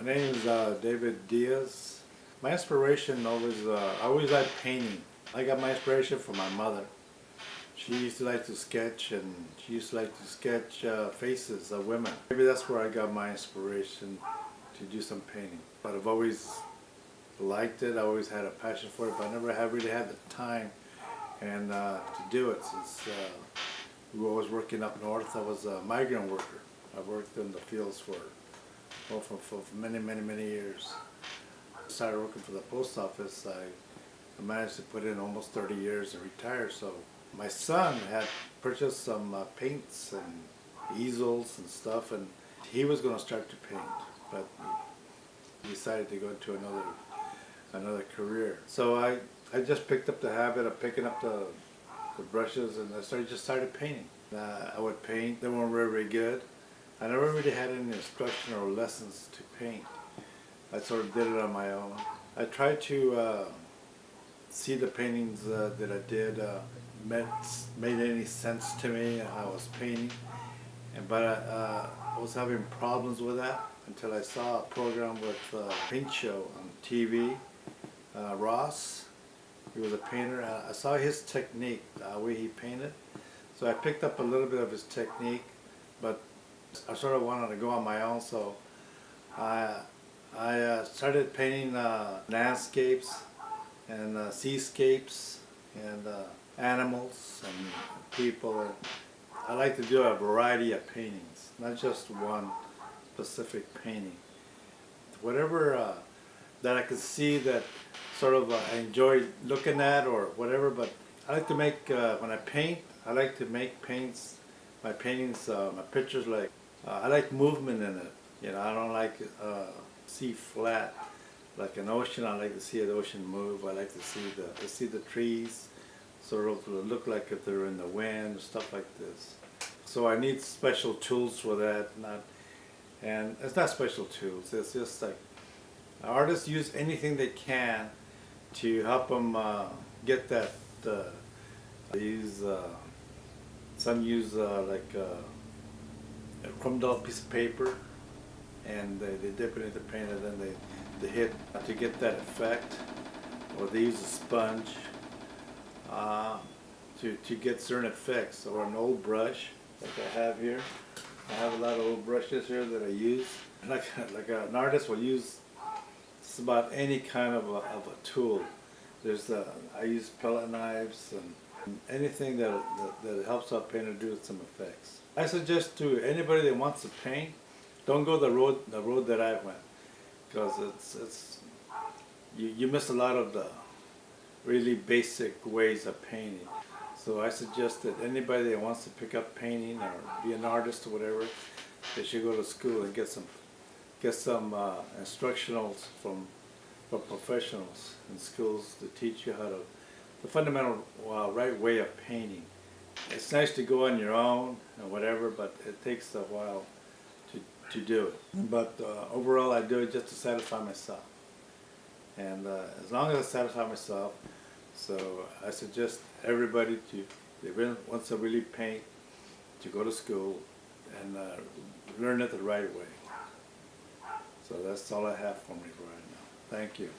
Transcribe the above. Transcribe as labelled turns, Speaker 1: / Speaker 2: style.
Speaker 1: My name is David Diaz. My inspiration I always liked painting. I got my inspiration from my mother. She used to like to sketch, and she used to like to sketch faces of women. Maybe that's where I got my inspiration to do some painting. But I've always liked it. I always had a passion for it, but I never have really had the time and to do it since we were always working up north. I was a migrant worker. I worked in the fields for many years. I started working for the post office. I managed to put in almost 30 years and retire. So my son had purchased some paints and easels and stuff, and he was going to start to paint, but he decided to go into another career. So I just picked up the habit of picking up the brushes, and I just started painting. I would paint. They weren't very good. I never really had any instruction or lessons to paint. I sort of did it on my own. I tried to see the paintings that I did made any sense to me. I was painting, but I was having problems with that until I saw a program with Paint Show on TV. Ross, he was a painter. I saw his technique, the way he painted. So I picked up a little bit of his technique, but I sort of wanted to go on my own. So I started painting landscapes and seascapes and animals and people. And I like to do a variety of paintings, not just one specific painting. Whatever that I could see that sort of I enjoy looking at or whatever. But I like to make, when I paint, I like to make my paintings, my pictures, like, I like movement in it. You know, I don't like see flat like an ocean. I like to see the ocean move. I like to see the trees sort of look like if they're in the wind, stuff like this. So I need special tools for that. And it's not special tools. It's just like artists use anything they can to help them get that. They use some use like a crumbed out piece of paper, and they dip it into paint, and then they hit to get that effect, or they use a sponge to get certain effects, or an old brush like I have here. I have a lot of old brushes here that I use. Like an artist will use just about any kind of a tool. I use pellet knives and anything that helps a painter do some effects. I suggest to anybody that wants to paint, don't go the road that I went, because you miss a lot of the really basic ways of painting. So I suggest that anybody that wants to pick up painting or be an artist or whatever, they should go to school and get some instructionals from professionals in schools to teach you the fundamental right way of painting. It's nice to go on your own and whatever, but it takes a while to do it. But overall, I do it just to satisfy myself. And as long as I satisfy myself, so I suggest everybody that wants to really paint, to go to school and learn it the right way. So that's all I have for me right now. Thank you.